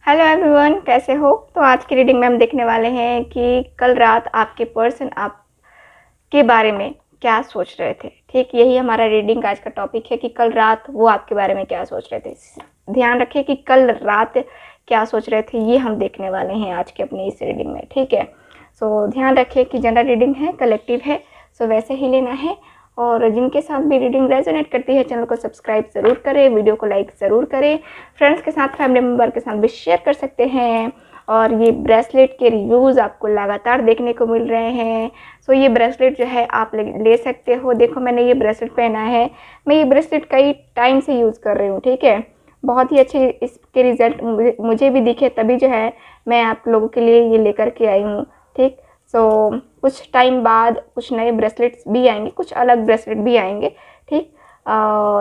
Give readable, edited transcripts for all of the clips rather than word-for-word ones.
Hello everyone, कैसे हो। तो आज की रीडिंग में हम देखने वाले हैं कि कल रात आपके पर्सन आपके बारे में क्या सोच रहे थे। ठीक, यही हमारा रीडिंग का आज का टॉपिक है कि कल रात वो आपके बारे में क्या सोच रहे थे। ध्यान रखें कि कल रात क्या सोच रहे थे, ये हम देखने वाले हैं आज के अपनी इस रीडिंग में। ठीक है, सो ध्यान रखें कि जनरल रीडिंग है, कलेक्टिव है, सो वैसे ही लेना है। और जिनके साथ भी रीडिंग रेजोनेट करती है चैनल को सब्सक्राइब ज़रूर करें, वीडियो को लाइक ज़रूर करें, फ्रेंड्स के साथ, फैमिली मेम्बर के साथ भी शेयर कर सकते हैं। और ये ब्रेसलेट के रिव्यूज़ आपको लगातार देखने को मिल रहे हैं। सो ये ब्रेसलेट जो है आप ले सकते हो। देखो, मैंने ये ब्रेसलेट पहना है, मैं ये ब्रेसलेट कई टाइम से यूज़ कर रही हूँ। ठीक है, बहुत ही अच्छे इसके रिज़ल्ट मुझे भी दिखे, तभी जो है मैं आप लोगों के लिए ये लेकर के आई हूँ। ठीक, सो कुछ टाइम बाद कुछ नए ब्रेसलेट्स भी आएंगे, कुछ अलग ब्रेसलेट भी आएंगे। ठीक,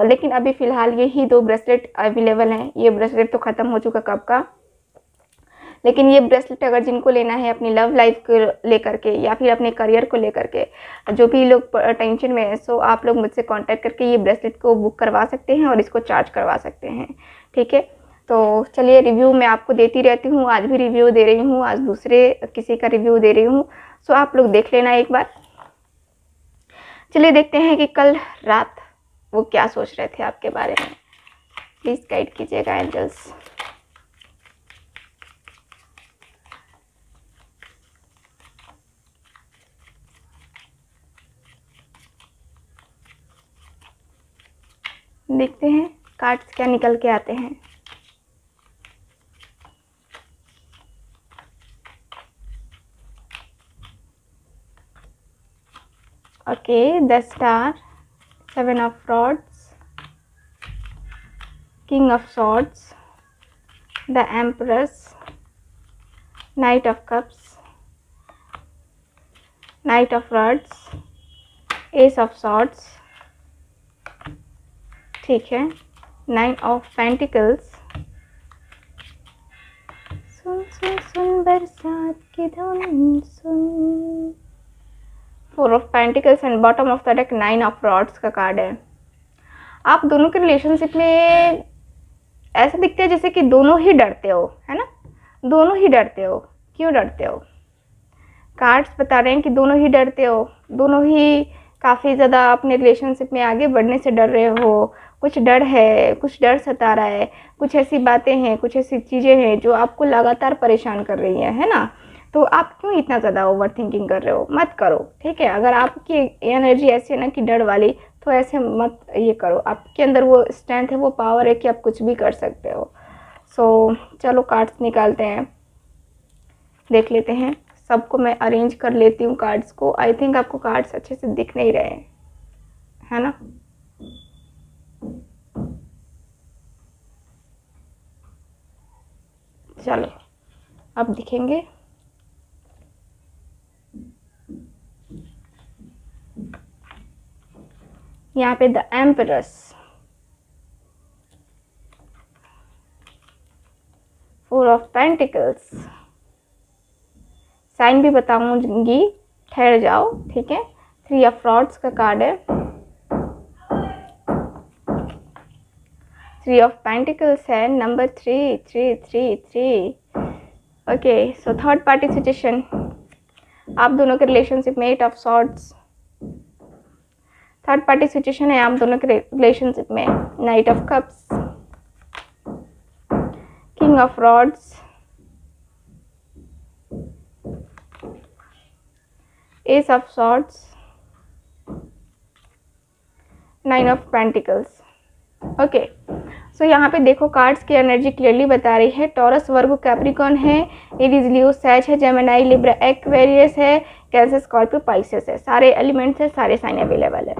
लेकिन अभी फ़िलहाल यही 2 ब्रेसलेट अवेलेबल हैं। ये ब्रेसलेट तो ख़त्म हो चुका कब का, लेकिन ये ब्रेसलेट अगर जिनको लेना है अपनी लव लाइफ को लेकर के या फिर अपने करियर को लेकर के, जो भी लोग टेंशन में है, सो आप लोग मुझसे कांटेक्ट करके ये ब्रेसलेट को बुक करवा सकते हैं और इसको चार्ज करवा सकते हैं। ठीक है, तो चलिए, रिव्यू मैं आपको देती रहती हूँ, आज भी रिव्यू दे रही हूँ, आज दूसरे किसी का रिव्यू दे रही हूँ। सो आप लोग देख लेना एक बार। चलिए देखते हैं कि कल रात वो क्या सोच रहे थे आपके बारे में। प्लीज़ गाइड कीजिएगा एंजल्स। देखते हैं कार्ड्स क्या निकल के आते हैं। Okay, the star, 7 of rods, king of swords, the empress, night of cups, night of rods, ace of swords. ठीक है, 9 ऑफ पेंटिकल्स, सुन सुन सुन बरसात की धुन सुन, 4 of pentacles and bottom of the deck 9 of rods का कार्ड है। आप दोनों के रिलेशनशिप में ऐसा दिखता है जैसे कि दोनों ही डरते हो, है ना। दोनों ही डरते हो। क्यों डरते हो? कार्ड्स बता रहे हैं कि दोनों ही डरते हो, दोनों ही काफ़ी ज़्यादा अपने रिलेशनशिप में आगे बढ़ने से डर रहे हो। कुछ डर है, कुछ डर सता रहा है, कुछ ऐसी बातें हैं, कुछ ऐसी चीज़ें हैं जो आपको लगातार परेशान कर रही हैं, है ना। तो आप क्यों इतना ज़्यादा ओवर थिंकिंग कर रहे हो? मत करो। ठीक है, अगर आपकी एनर्जी ऐसी है ना कि डर वाली, तो ऐसे मत ये करो। आपके अंदर वो स्ट्रेंथ है, वो पावर है कि आप कुछ भी कर सकते हो। सो चलो कार्ड्स निकालते हैं, देख लेते हैं। सबको मैं अरेंज कर लेती हूँ कार्ड्स को। आई थिंक आपको कार्ड्स अच्छे से दिख नहीं रहे हैं, है ना। चलो अब दिखेंगे। यहाँ पे द एम्परस, 4 ऑफ पेंटिकल्स, साइन भी बताऊंगी, ठहर जाओ। ठीक है, 3 ऑफ रॉड्स का कार्ड है, 3 ऑफ पेंटिकल्स है, number 3 3 3 3। Okay, so third party situation, आप दोनों के रिलेशनशिप में 8 of swords, third party situation है आप दोनों के रिलेशनशिप में, knight of cups, king of rods, ace of swords, 9 of pentacles. Okay, so यहाँ पे देखो कार्ड्स की एनर्जी क्लियरली बता रही है टॉरस, वर्गो, कैप्रिकॉर्न है, एरीज, लियो, सैज है, जेमिनी, लिब्रा, एक्वेरियस है, कैंसर, स्कॉर्पियो, पाइसेस है। सारे एलिमेंट्स है, सारे साइन अवेलेबल है।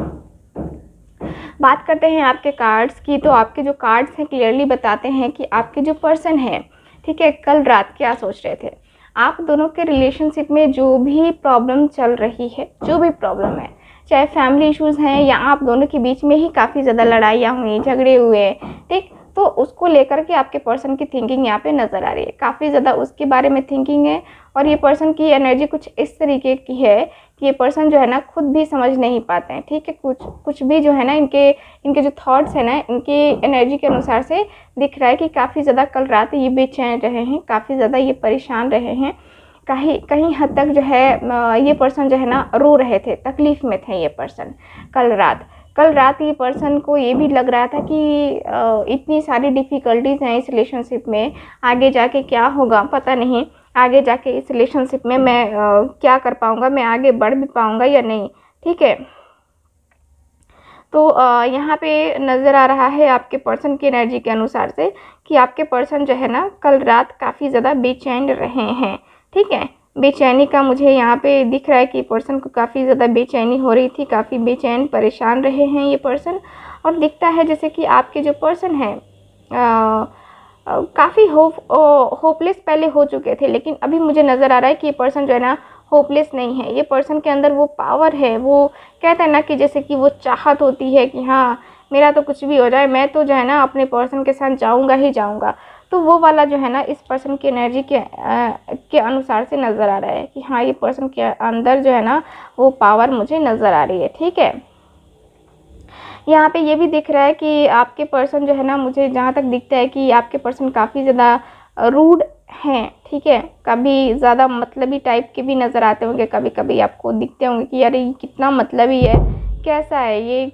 बात करते हैं आपके कार्ड्स की, तो आपके जो कार्ड्स हैं क्लियरली बताते हैं कि आपके जो पर्सन है, ठीक है, कल रात क्या सोच रहे थे। आप दोनों के रिलेशनशिप में जो भी प्रॉब्लम चल रही है, जो भी प्रॉब्लम है, चाहे फैमिली इश्यूज़ हैं या आप दोनों के बीच में ही काफ़ी ज़्यादा लड़ाइयाँ हुई, झगड़े हुए, ठीक, तो उसको लेकर के आपके पर्सन की थिंकिंग यहाँ पे नज़र आ रही है, काफ़ी ज़्यादा उसके बारे में थिंकिंग है। और ये पर्सन की एनर्जी कुछ इस तरीके की है कि ये पर्सन जो है ना खुद भी समझ नहीं पाते हैं, ठीक है। कुछ भी जो है ना इनके जो थॉट्स हैं ना, इनकी एनर्जी के अनुसार से दिख रहा है कि काफ़ी ज़्यादा कल रात ये बेचैन रहे हैं, काफ़ी ज़्यादा ये परेशान रहे हैं, कहीं हद तक जो है ये पर्सन जो है ना रो रहे थे, तकलीफ़ में थे ये पर्सन कल रात ये पर्सन को ये भी लग रहा था कि इतनी सारी डिफ़िकल्टीज़ हैं इस रिलेशनशिप में, आगे जाके क्या होगा पता नहीं, आगे जाके इस रिलेशनशिप में मैं क्या कर पाऊँगा, मैं आगे बढ़ भी पाऊँगा या नहीं, ठीक है। तो यहाँ पे नज़र आ रहा है आपके पर्सन की एनर्जी के अनुसार से कि आपके पर्सन जो है ना कल रात काफ़ी ज़्यादा बेचैन रहे हैं, ठीक है। बेचैनी का मुझे यहाँ पे दिख रहा है कि पर्सन को काफ़ी ज़्यादा बेचैनी हो रही थी, काफ़ी बेचैन परेशान रहे हैं ये पर्सन। और दिखता है जैसे कि आपके जो पर्सन हैं काफ़ी होपलेस पहले हो चुके थे, लेकिन अभी मुझे नज़र आ रहा है कि ये पर्सन जो है ना होपलेस नहीं है। ये पर्सन के अंदर वो पावर है, वो कहते हैं ना कि जैसे कि वो चाहत होती है कि हाँ मेरा तो कुछ भी हो जाए, मैं तो जो है ना अपने पर्सन के साथ जाऊंगा ही जाऊंगा। तो वो वाला जो है ना इस पर्सन की एनर्जी के अनुसार से नज़र आ रहा है कि हाँ ये पर्सन के अंदर जो है ना वो पावर मुझे नज़र आ रही है, ठीक है। यहाँ पे ये भी दिख रहा है कि आपके पर्सन जो है ना, मुझे जहाँ तक दिखता है कि आपके पर्सन काफ़ी ज़्यादा रूड हैं, ठीक है। कभी ज़्यादा मतलबी टाइप के भी नज़र आते होंगे, कभी कभी आपको दिखते होंगे कि यार ये कितना मतलबी है, कैसा है ये,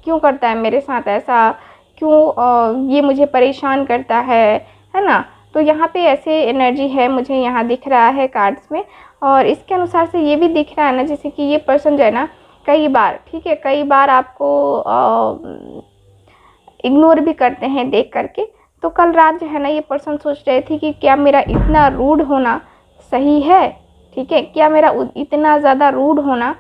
क्यों करता है मेरे साथ ऐसा, क्यों ये मुझे परेशान करता है ना। तो यहाँ पे ऐसे एनर्जी है मुझे यहाँ दिख रहा है कार्ड्स में। और इसके अनुसार से ये भी दिख रहा है ना जैसे कि ये पर्सन जो है ना कई बार, ठीक है, कई बार आपको इग्नोर भी करते हैं देख करके। तो कल रात जो है ना ये पर्सन सोच रहे थे कि क्या मेरा इतना रूड होना सही है, ठीक है, क्या मेरा इतना ज़्यादा रूड होना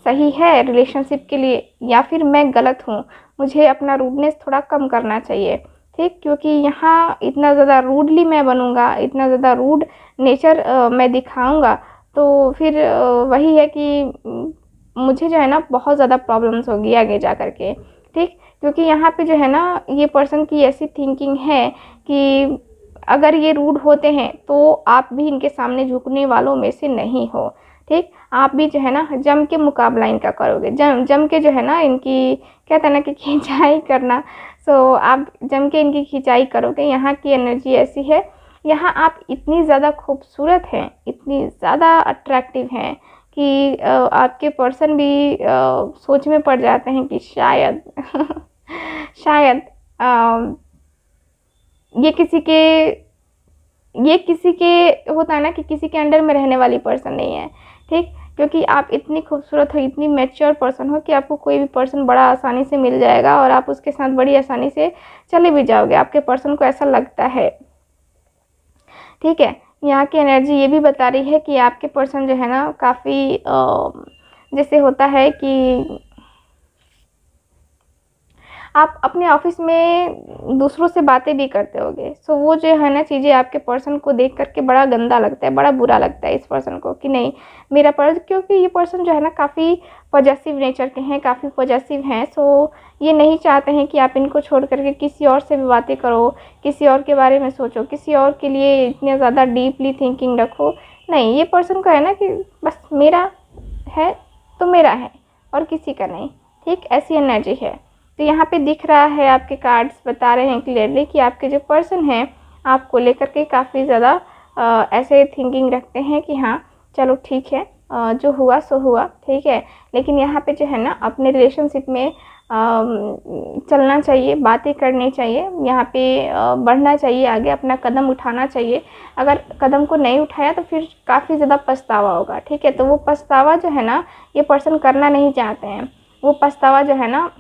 सही है रिलेशनशिप के लिए, या फिर मैं गलत हूँ, मुझे अपना रूडनेस थोड़ा कम करना चाहिए, ठीक। क्योंकि यहाँ इतना ज़्यादा रूडली मैं बनूँगा, इतना ज़्यादा रूड नेचर मैं दिखाऊँगा, तो फिर वही है कि मुझे जो है ना बहुत ज़्यादा प्रॉब्लम्स होगी आगे जा कर के, ठीक। क्योंकि यहाँ पे जो है ना ये पर्सन की ऐसी थिंकिंग है कि अगर ये रूड होते हैं तो आप भी इनके सामने झुकने वालों में से नहीं हो, ठीक। आप भी जो है ना जम के मुकाबला इनका करोगे, जम के जो है ना इनकी कहते हैं ना कि खिंचाई करना। सो आप जम के इनकी खिंचाई करोगे। यहाँ की एनर्जी ऐसी है, यहाँ आप इतनी ज़्यादा खूबसूरत हैं, इतनी ज़्यादा अट्रैक्टिव हैं कि आपके पर्सन भी सोच में पड़ जाते हैं कि शायद शायद ये किसी के होता है ना कि किसी के अंडर में रहने वाली पर्सन नहीं है, ठीक। क्योंकि आप इतनी खूबसूरत हो, इतनी मैच्योर पर्सन हो कि आपको कोई भी पर्सन बड़ा आसानी से मिल जाएगा और आप उसके साथ बड़ी आसानी से चले भी जाओगे, आपके पर्सन को ऐसा लगता है, ठीक है। यहाँ की एनर्जी ये भी बता रही है कि आपके पर्सन जो है ना काफ़ी जैसे होता है कि आप अपने ऑफिस में दूसरों से बातें भी करते होगे। सो वो जो है ना चीज़ें आपके पर्सन को देख करके बड़ा गंदा लगता है, बड़ा बुरा लगता है इस पर्सन को कि नहीं मेरा पर्सन, क्योंकि ये पर्सन जो है ना काफ़ी पॉजेसिव नेचर के हैं, काफ़ी पॉजेसिव हैं। सो ये नहीं चाहते हैं कि आप इनको छोड़ करके किसी और से भी बातें करो, किसी और के बारे में सोचो, किसी और के लिए इतने ज़्यादा डीपली थिंकिंग रखो। नहीं, ये पर्सन को है ना कि बस मेरा है तो मेरा है और किसी का नहीं, ठीक। ऐसी एनर्जी है। तो यहाँ पे दिख रहा है, आपके कार्ड्स बता रहे हैं क्लियरली कि आपके जो पर्सन हैं आपको लेकर के काफ़ी ज़्यादा ऐसे थिंकिंग रखते हैं कि हाँ चलो ठीक है, जो हुआ सो हुआ, ठीक है। लेकिन यहाँ पे जो है ना अपने रिलेशनशिप में चलना चाहिए, बातें करनी चाहिए, यहाँ पे बढ़ना चाहिए, आगे अपना कदम उठाना चाहिए। अगर कदम को नहीं उठाया तो फिर काफ़ी ज़्यादा पछतावा होगा, ठीक है। तो वो पछतावा जो है ना ये पर्सन करना नहीं चाहते हैं, वो पछतावा जो है ना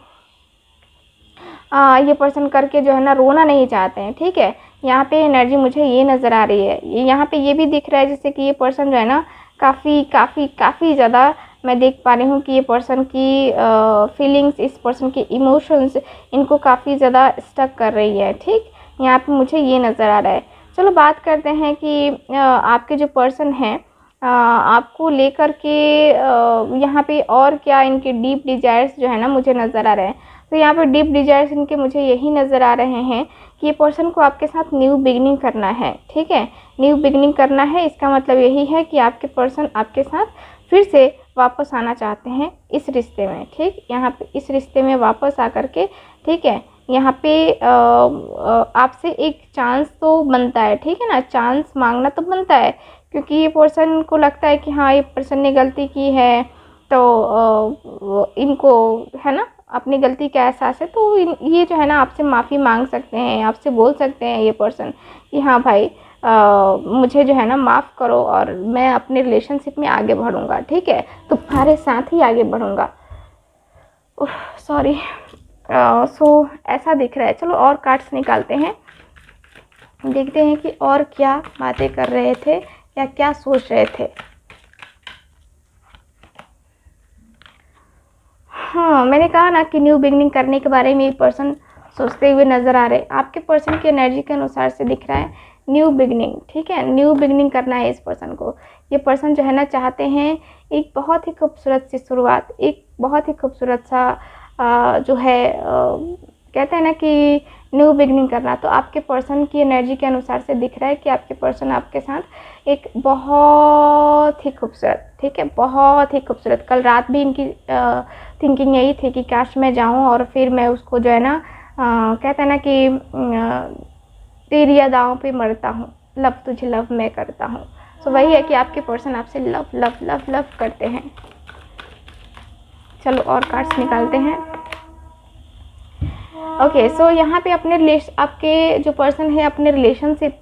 ये पर्सन करके जो है ना रोना नहीं चाहते हैं, ठीक है। यहाँ पे एनर्जी मुझे ये नज़र आ रही है, यहाँ पे ये भी दिख रहा है जैसे कि ये पर्सन जो है ना काफ़ी ज़्यादा मैं देख पा रही हूँ कि ये पर्सन की फीलिंग्स, इस पर्सन के इमोशंस इनको काफ़ी ज़्यादा स्टक कर रही है, ठीक। यहाँ पे मुझे ये नज़र आ रहा है। चलो बात करते हैं कि आपके जो पर्सन हैं आपको लेकर के यहाँ पे और क्या इनके डीप डिज़ायर्स जो है ना मुझे नज़र आ रहे हैं। तो यहाँ पर डीप डिज़ायर्स इनके मुझे यही नज़र आ रहे हैं कि ये पर्सन को आपके साथ न्यू बिगनिंग करना है, ठीक है, न्यू बिगनिंग करना है। इसका मतलब यही है कि आपके पर्सन आपके साथ फिर से वापस आना चाहते हैं इस रिश्ते में, ठीक, यहाँ पे इस रिश्ते में वापस आकर के, ठीक है, यहाँ पे आपसे एक चांस तो बनता है, ठीक है ना, चांस मांगना तो बनता है, क्योंकि ये पर्सन को लगता है कि हाँ ये पर्सन ने गलती की है, तो इनको है ना अपनी गलती का एहसास है, तो ये जो है ना आपसे माफ़ी मांग सकते हैं, आपसे बोल सकते हैं ये पर्सन कि हाँ भाई मुझे जो है ना माफ़ करो और मैं अपने रिलेशनशिप में आगे बढ़ूँगा, ठीक है, तुम्हारे साथ ही आगे बढ़ूँगा। सॉरी। सो ऐसा दिख रहा है। चलो और कार्ड्स निकालते हैं, देखते हैं कि और क्या बातें कर रहे थे या क्या सोच रहे थे। हाँ, मैंने कहा ना कि न्यू बिगनिंग करने के बारे में ये पर्सन सोचते हुए नज़र आ रहे हैं। आपके पर्सन की एनर्जी के अनुसार से दिख रहा है न्यू बिगनिंग, ठीक है, न्यू बिगनिंग करना है इस पर्सन को। ये पर्सन जो है ना चाहते हैं एक बहुत ही खूबसूरत सी शुरुआत, एक बहुत ही खूबसूरत सा जो है कहते हैं ना कि न्यू बिगनिंग करना। तो आपके पर्सन की एनर्जी के अनुसार से दिख रहा है कि आपके पर्सन आपके साथ एक बहुत ही खूबसूरत, ठीक है, बहुत ही खूबसूरत, कल रात भी इनकी थिंकिंग यही थी कि काश मैं जाऊं और फिर मैं उसको जो है ना कहते हैं ना कि तेरी अदाओं पे मरता हूँ, लव तुझे लव मैं करता हूँ। सो वही है कि आपके पर्सन आपसे लव लव लव लव करते हैं। चलो और कार्ड्स निकालते हैं। ओके, सो यहाँ पे अपने आपके जो पर्सन है अपने रिलेशनशिप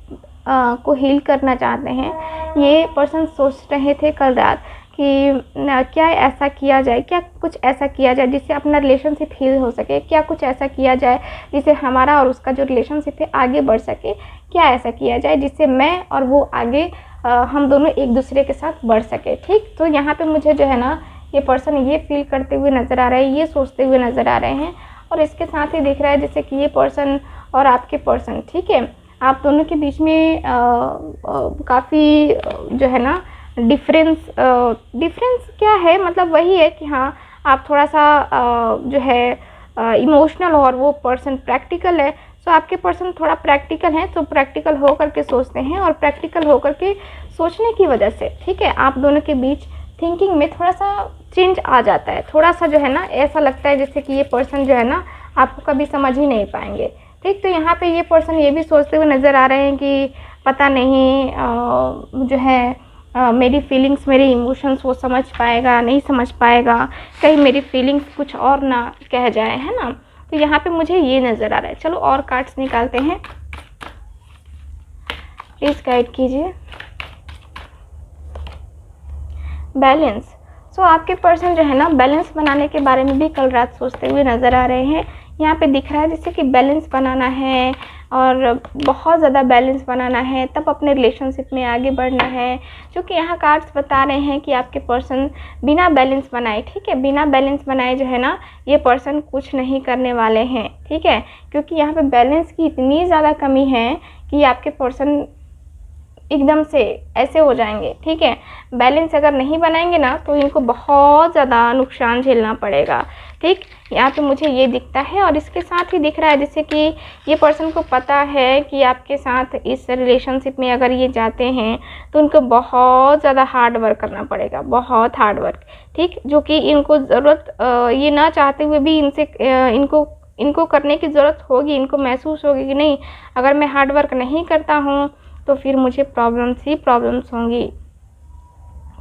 को हील करना चाहते हैं। ये पर्सन सोच रहे थे कल रात कि क्या ऐसा किया जाए, क्या कुछ ऐसा किया जाए जिससे अपना रिलेशनशिप हील हो सके, क्या कुछ ऐसा किया जाए जिससे हमारा और उसका जो रिलेशनशिप है आगे बढ़ सके, क्या ऐसा किया जाए जिससे मैं और वो आगे हम दोनों एक दूसरे के साथ बढ़ सके, ठीक। तो यहाँ पे मुझे जो है ना ये पर्सन ये फील करते हुए नज़र आ रहे हैं, ये सोचते हुए नज़र आ रहे हैं। और इसके साथ ही दिख रहा है जैसे कि ये पर्सन और आपके पर्सन, ठीक है, आप दोनों के बीच में काफ़ी जो है ना डिफरेंस क्या है, मतलब वही है कि हाँ आप थोड़ा सा जो है इमोशनल और वो पर्सन प्रैक्टिकल है। सो आपके पर्सन थोड़ा प्रैक्टिकल हैं, तो प्रैक्टिकल हो करके सोचते हैं और प्रैक्टिकल हो करके सोचने की वजह से, ठीक है, आप दोनों के बीच थिंकिंग में थोड़ा सा चेंज आ जाता है, थोड़ा सा जो है ना ऐसा लगता है जैसे कि ये पर्सन जो है ना आपको कभी समझ ही नहीं पाएंगे, ठीक। तो यहाँ पे ये पर्सन ये भी सोचते हुए नज़र आ रहे हैं कि पता नहीं जो है मेरी फीलिंग्स, मेरे इमोशंस वो समझ पाएगा नहीं समझ पाएगा, कहीं मेरी फीलिंग्स कुछ और ना कह जाए, है ना। तो यहाँ पे मुझे ये नज़र आ रहा है। चलो और कार्ड्स निकालते हैं, प्लीज़ गाइड कीजिए। बैलेंस। सो आपके पर्सन जो है ना बैलेंस बनाने के बारे में भी कल रात सोचते हुए नज़र आ रहे हैं। यहाँ पे दिख रहा है जैसे कि बैलेंस बनाना है और बहुत ज़्यादा बैलेंस बनाना है, तब अपने रिलेशनशिप में आगे बढ़ना है। क्योंकि यहाँ कार्ड्स बता रहे हैं कि आपके पर्सन बिना बैलेंस बनाए, ठीक है, बिना बैलेंस बनाए जो है ना ये पर्सन कुछ नहीं करने वाले हैं, ठीक है, क्योंकि यहाँ पे बैलेंस की इतनी ज़्यादा कमी है कि आपके पर्सन एकदम से ऐसे हो जाएंगे, ठीक है। बैलेंस अगर नहीं बनाएंगे ना तो इनको बहुत ज़्यादा नुकसान झेलना पड़ेगा, ठीक। यहाँ पे मुझे ये दिखता है और इसके साथ ही दिख रहा है जैसे कि ये पर्सन को पता है कि आपके साथ इस रिलेशनशिप में अगर ये जाते हैं तो उनको बहुत ज़्यादा हार्ड वर्क करना पड़ेगा, बहुत हार्ड वर्क, ठीक, जो कि इनको ज़रूरत ये ना चाहते हुए भी इनसे इनको करने की ज़रूरत होगी, इनको महसूस होगी कि नहीं अगर मैं हार्ड वर्क नहीं करता हूँ तो फिर मुझे प्रॉब्लम्स ही प्रॉब्लम्स होंगी,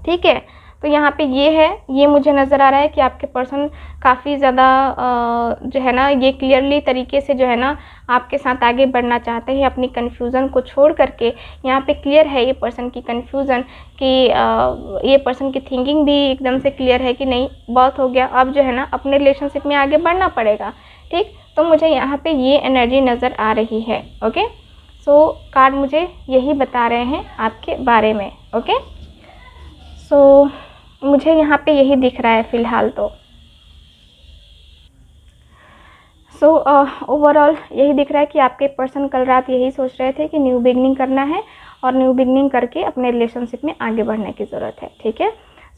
ठीक है। तो यहाँ पे ये है, ये मुझे नज़र आ रहा है कि आपके पर्सन काफ़ी ज़्यादा जो है ना ये क्लियरली तरीके से जो है ना आपके साथ आगे बढ़ना चाहते हैं, अपनी कन्फ्यूज़न को छोड़ करके। यहाँ पे क्लियर है ये पर्सन की कन्फ्यूज़न कि ये पर्सन की थिंकिंग भी एकदम से क्लियर है कि नहीं बहुत हो गया, अब जो है ना अपने रिलेशनशिप में आगे बढ़ना पड़ेगा, ठीक। तो मुझे यहाँ पे ये एनर्जी नज़र आ रही है। ओके, सो कार्ड मुझे यही बता रहे हैं आपके बारे में। ओके, सो मुझे यहाँ पे यही दिख रहा है फ़िलहाल तो। सो ओवरऑल यही दिख रहा है कि आपके पर्सन कल रात यही सोच रहे थे कि न्यू बिगनिंग करना है और न्यू बिगनिंग करके अपने रिलेशनशिप में आगे बढ़ने की ज़रूरत है, ठीक है।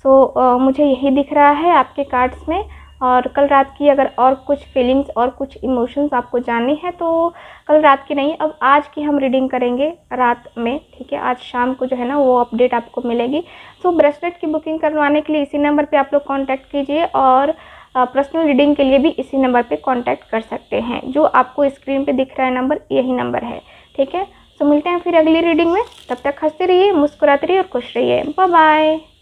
सो मुझे यही दिख रहा है आपके कार्ड्स में। और कल रात की अगर और कुछ फीलिंग्स और कुछ इमोशंस आपको जानने हैं तो कल रात की नहीं, अब आज की हम रीडिंग करेंगे रात में, ठीक है। आज शाम को जो है ना वो अपडेट आपको मिलेगी। तो ब्रेसलेट की बुकिंग करवाने के लिए इसी नंबर पे आप लोग कांटेक्ट कीजिए और पर्सनल रीडिंग के लिए भी इसी नंबर पे कांटेक्ट कर सकते हैं। जो आपको स्क्रीन पे दिख रहा है नंबर, यही नंबर है, ठीक है। तो मिलते हैं फिर अगली रीडिंग में। तब तक हंसते रहिए, मुस्कुराते रहिए और खुश रहिए। Bye bye.